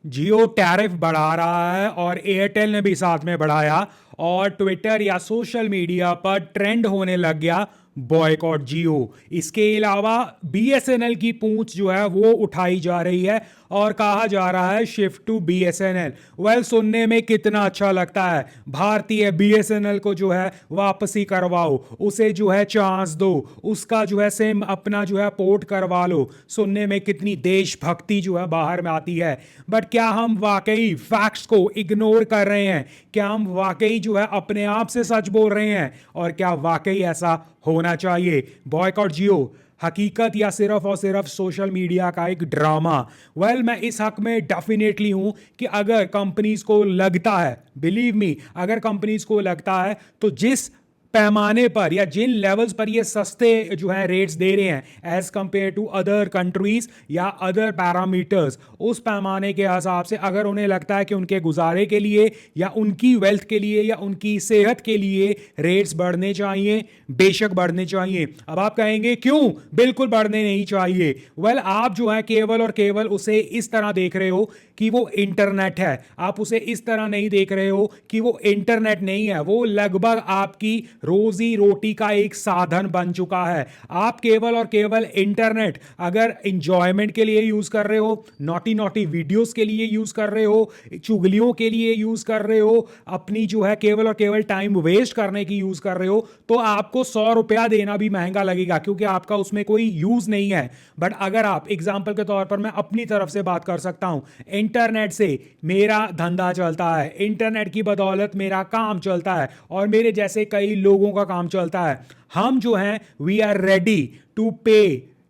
जियो tariff बढ़ा रहा है और एयरटेल ने भी साथ में बढ़ाया और ट्विटर या सोशल मीडिया पर ट्रेंड होने लग गया बॉयकॉट जियो। इसके अलावा बीएसएनएल की पूंछ जो है वो उठाई जा रही है और कहा जा रहा है शिफ्ट टू बीएसएनएल। वेल, सुनने में कितना अच्छा लगता है, भारतीय बीएसएनएल को जो है वापसी करवाओ, उसे जो है चांस दो, उसका जो है सिम अपना जो है पोर्ट करवा लो। सुनने में कितनी देशभक्ति जो है बाहर में आती है। बट क्या हम वाकई फैक्ट्स को इग्नोर कर रहे हैं? क्या हम वाकई जो है अपने आप से सच बोल रहे हैं? और क्या वाकई ऐसा होना चाहिए? बॉयकॉट जियो हकीकत या सिर्फ और सिर्फ सोशल मीडिया का एक ड्रामा? वेल, मैं इस हक में डेफिनेटली हूं कि अगर कंपनीज को लगता है, बिलीव मी, अगर कंपनीज को लगता है तो जिस पैमाने पर या जिन लेवल्स पर ये सस्ते जो है रेट्स दे रहे हैं as compare to other countries या अदर पैरामीटर्स, उस पैमाने के हिसाब से अगर उन्हें लगता है कि उनके गुजारे के लिए या उनकी वेल्थ के लिए या उनकी सेहत के लिए रेट्स बढ़ने चाहिए, बेशक बढ़ने चाहिए। अब आप कहेंगे क्यों बिल्कुल बढ़ने नहीं चाहिए? वेल, आप जो है केवल और केवल उसे इस तरह देख रहे हो कि वो इंटरनेट है। आप उसे इस तरह नहीं देख रहे हो कि वो इंटरनेट नहीं है, वो लगभग आपकी रोजी रोटी का एक साधन बन चुका है। आप केवल और केवल इंटरनेट अगर इंजॉयमेंट के लिए यूज कर रहे हो, नॉटी नॉटी वीडियोस के लिए यूज कर रहे हो, चुगलियों के लिए यूज कर रहे हो, अपनी जो है केवल और केवल टाइम वेस्ट करने की यूज कर रहे हो, तो आपको 100 रुपया देना भी महंगा लगेगा क्योंकि आपका उसमें कोई यूज नहीं है। बट अगर आप एग्जाम्पल के तौर पर मैं अपनी तरफ से बात कर सकता हूं, इंटरनेट से मेरा धंधा चलता है, इंटरनेट की बदौलत मेरा काम चलता है और मेरे जैसे कई लोगों का काम चलता है। हम जो हैं वी आर रेडी टू पे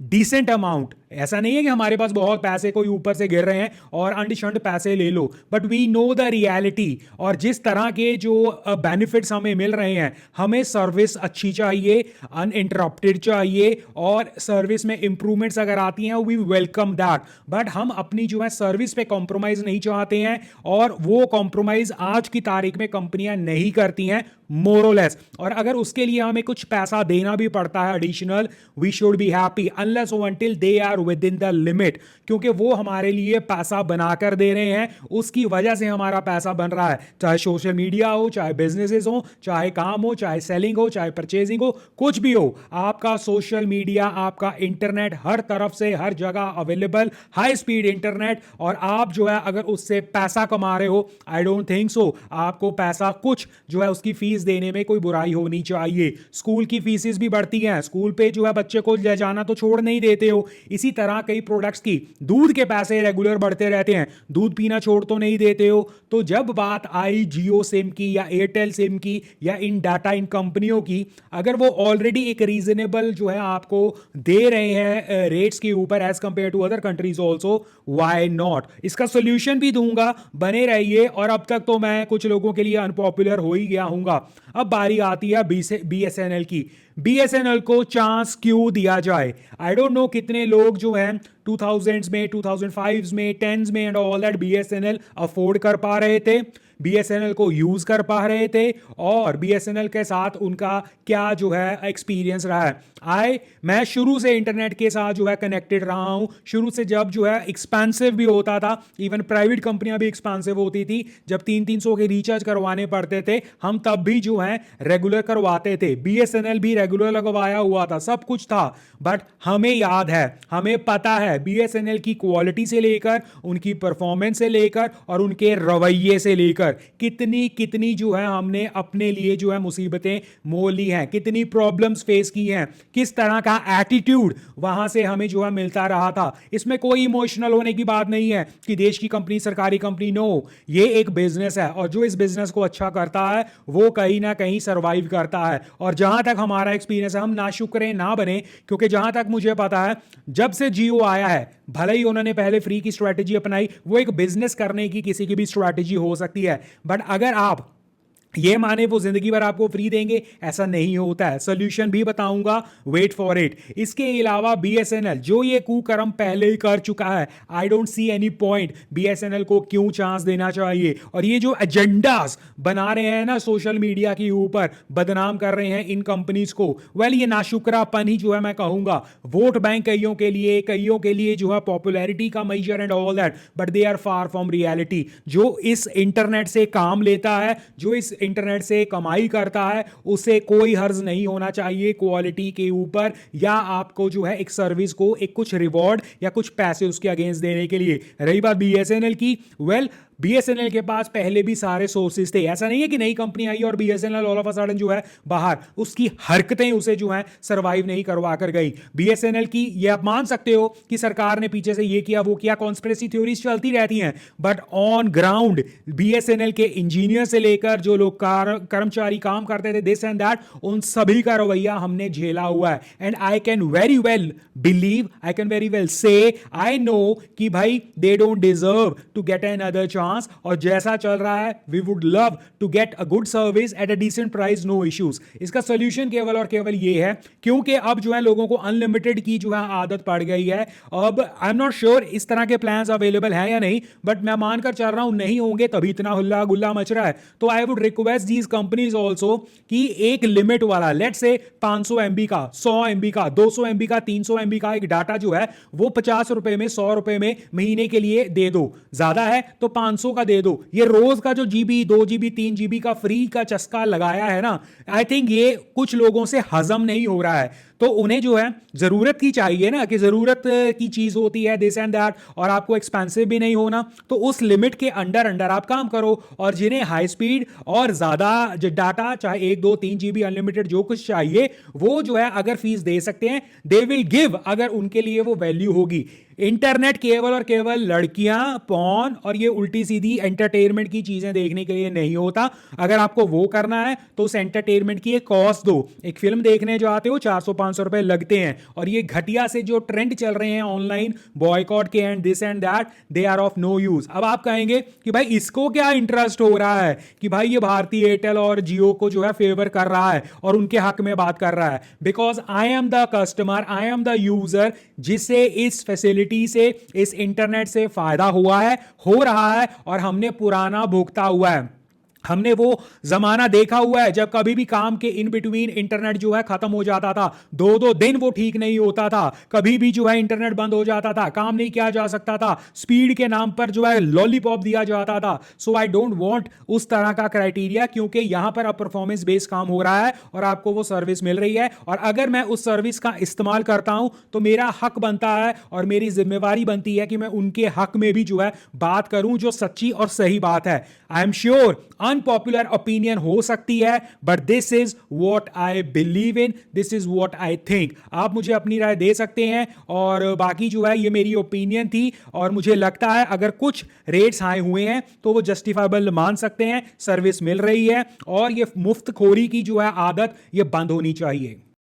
डिसेंट अमाउंट। ऐसा नहीं है कि हमारे पास बहुत पैसे कोई ऊपर से गिर रहे हैं और अंडशंड पैसे ले लो, but we know the reality. और जिस तरह के जो बेनिफिट्स हमें मिल रहे हैं, हमें सर्विस अच्छी चाहिए, अनइंटरप्टेड चाहिए, और सर्विस में इंप्रूवमेंट्स अगर आती हैं वी वेलकम दैट। बट हम अपनी जो है सर्विस पे कॉम्प्रोमाइज नहीं चाहते हैं और वो कॉम्प्रोमाइज आज की तारीख में कंपनियां नहीं करती हैं, मोरलेस। और अगर उसके लिए हमें कुछ पैसा देना भी पड़ता है additional, we should be happy unless until they are within the limit, क्योंकि वो हमारे लिए पैसा बनाकर दे रहे हैं, उसकी वजह से हमारा पैसा बन रहा है। चाहे सोशल मीडिया हो, चाहे बिजनेसेस हो, चाहे काम हो, चाहे सेलिंग हो, चाहे परचेजिंग हो, कुछ भी हो, आपका सोशल मीडिया, आपका इंटरनेट हर तरफ से हर जगह अवेलेबल, हाई स्पीड इंटरनेट, और आप जो है अगर उससे पैसा कमा रहे हो, आई डोंट थिंक सो आपको पैसा कुछ जो है उसकी फीस देने में कोई बुराई होनी चाहिए। स्कूल की फीसेस भी बढ़ती हैं, स्कूल पे जो है बच्चे को ले जाना तो छोड़ नहीं देते हो, इसी तरह कई प्रोडक्ट्स की दूध के पैसे रेगुलर बढ़ते रहते हैं, दूध पीना छोड़ तो नहीं देते हो। तो जब बात आई जियो सिम की या एयरटेल सिम की या इन डाटा इन कंपनियों की, अगर वो ऑलरेडी एक रीजनेबल जो है आपको दे रहे हैं रेट्स के ऊपर as compare to other countries also, why not? इसका सोल्यूशन भी दूंगा, बने रहिए। और अब तक तो मैं कुछ लोगों के लिए अनपॉपुलर हो ही गया हूंगा। अब बारी आती है बीएसएनएल की। बीएसएनएल को चांस क्यों दिया जाए? आई डोंट नो कितने लोग जो हैं 2000s में, 2005s में, 10s में and all that BSNL afford कर पा रहे थे, बीएसएनएल को यूज कर पा रहे थे, और बीएसएनएल के साथ उनका क्या जो है एक्सपीरियंस रहा है। मैं शुरू से इंटरनेट के साथ जो है कनेक्टेड रहा हूं, शुरू से जब जो है एक्सपेंसिव भी होता था, इवन प्राइवेट कंपनियां भी एक्सपेंसिव होती थी, जब 300-300 के रिचार्ज करवाने पड़ते थे, हम तब भी जो है रेगुलर करवाते थे, बीएसएनएल भी रेगुलर लगवाया हुआ था, सब कुछ था। बट हमें याद है, हमें पता है बीएसएनएल की क्वालिटी से लेकर, उनकी परफॉर्मेंस से लेकर और उनके रवैये से लेकर कितनी कितनी जो है हमने अपने लिए जो है मुसीबतें मोल ली हैं, कितनी प्रॉब्लम्स फेस की हैं, किस तरह का एटीट्यूड वहां से हमें जो है मिलता रहा था। इसमें कोई इमोशनल होने की बात नहीं है कि देश की कंपनी, सरकारी कंपनी, नो, ये एक बिजनेस है और जो इस बिजनेस को अच्छा करता है वो कहीं ना कहीं सरवाइव करता है। और जहां तक हमारा एक्सपीरियंस है, हम नाशुक्र ना बने, क्योंकि जहां तक मुझे पता है जब से जियो आया है, भले ही उन्होंने पहले फ्री की स्ट्रेटेजी अपनाई, वो एक बिजनेस करने की किसी की भी स्ट्रेटेजी हो सकती है, बट अगर आप ये माने वो जिंदगी भर आपको फ्री देंगे, ऐसा नहीं होता है। सोल्यूशन भी बताऊंगा, वेट फॉर इट। इसके अलावा बीएसएनएल जो ये कुकर्म पहले ही कर चुका है, I don't see any point BSNL को क्यों चांस देना चाहिए। और ये जो एजेंडास बना रहे हैं ना सोशल मीडिया के ऊपर, बदनाम कर रहे हैं इन कंपनीज को, वेल ये नाशुक्रापन ही जो है मैं कहूंगा। वोट बैंक कईयों के लिए जो है पॉपुलैरिटी का major and all that, but they are far from reality. जो इस इंटरनेट से काम लेता है, जो इस इंटरनेट से कमाई करता है, उसे कोई हर्ज नहीं होना चाहिए क्वालिटी के ऊपर, या आपको जो है एक सर्विस को एक कुछ रिवॉर्ड या कुछ पैसे उसके अगेंस्ट देने के लिए। रही बात बीएसएनएल की, वेल बीएसएनएल के पास पहले भी सारे सोर्सेज थे, ऐसा नहीं है कि नई कंपनी आई और BSNL all of a sudden जो है बाहर, उसकी हरकतें उसे जो है सरवाइव नहीं करवा कर गई। बीएसएनएल की ये आप मान सकते हो कि सरकार ने पीछे से ये किया वो किया, कॉन्स्पिरेसी थ्योरीज चलती रहती हैं, बट ऑन ग्राउंड बीएसएनएल के इंजीनियर से लेकर जो लोग कर्मचारी काम करते थे दिस एंड दैट, उन सभी का रवैया हमने झेला हुआ है। And I can very well believe, I can very well say, I know कि भाई they don't deserve to get another chance, और जैसा चल रहा है we would love to get a good service at a decent price, no issues. इसका solution केवल और केवल ये है, क्योंकि अब जो है लोगों को अनलिमिटेड की जो है आदत पड़ गई है। अब आई एम नॉट श्योर इस तरह के प्लान्स अवेलेबल हैं या नहीं, बट मैं मानकर चल रहा हूं नहीं होंगे, तभी इतना हुल्ला गुल्ला मच रहा है। तो I would request these companies also कि एक लिमिट वाला, लेट से 500 MB का, 100 MB का, 200 MB का, 300 MB का एक डाटा जो है वो 50 रुपए में, 100 रुपए में महीने के लिए दे दो। ज्यादा है तो 500 का दे दो। ये रोज का जो जीबी, 2 GB, 3 GB का फ्री का चस्का लगाया है ना, आई थिंक ये कुछ लोगों से हजम नहीं हो रहा है। तो उन्हें जो है जरूरत की चाहिए ना, कि जरूरत की चीज होती है दिस एंड दैट, और आपको एक्सपेंसिव भी नहीं होना, तो उस लिमिट के अंडर अंडर आप काम करो। और जिन्हें हाई स्पीड और ज्यादा डाटा, चाहे 1, 2, 3 GB अनलिमिटेड जो कुछ चाहिए, वो जो है अगर फीस दे सकते हैं, दे विल गिव, अगर उनके लिए वो वैल्यू होगी। इंटरनेट केवल और केवल लड़कियां, पॉर्न और ये उल्टी सीधी एंटरटेनमेंट की चीजें देखने के लिए नहीं होता। अगर आपको वो करना है तो उस एंटरटेनमेंट की एक कॉस्ट दो। एक फिल्म देखने जाते हो 400-500 रुपए लगते हैं, और ये घटिया से जो ट्रेंड चल रहे हैं ऑनलाइन बॉयकॉट के and this and that, they are of no use. अब आप कहेंगे कि भाई इसको क्या इंटरेस्ट हो रहा है कि भाई ये भारतीय एयरटेल और जियो को जो है फेवर कर रहा है और उनके हक में बात कर रहा है। Because I am the customer, I am the user, जिसे इस फैसिलिटी से, इस इंटरनेट से फायदा हुआ है, हो रहा है, और हमने पुराना भुगता हुआ है। हमने वो जमाना देखा हुआ है जब कभी भी काम के इन बिटवीन इंटरनेट जो है खत्म हो जाता था, 2-2 दिन वो ठीक नहीं होता था, कभी भी जो है इंटरनेट बंद हो जाता था, काम नहीं किया जा सकता था, स्पीड के नाम पर जो है लॉलीपॉप दिया जाता था। सो आई डोंट वांट उस तरह का क्राइटेरिया, क्योंकि यहां पर अब परफॉर्मेंस बेस्ड काम हो रहा है और आपको वो सर्विस मिल रही है, और अगर मैं उस सर्विस का इस्तेमाल करता हूं तो मेरा हक बनता है और मेरी जिम्मेवारी बनती है कि मैं उनके हक में भी जो है बात करूं जो सच्ची और सही बात है। I am sure unpopular opinion हो सकती है, but this is what I believe in, this is what I think. आप मुझे अपनी राय दे सकते हैं, और बाकी जो है ये मेरी ओपिनियन थी, और मुझे लगता है अगर कुछ रेट्स हाई हुए हैं तो वो जस्टिफाइबल मान सकते हैं, सर्विस मिल रही है, और ये मुफ्तखोरी की जो है आदत ये बंद होनी चाहिए।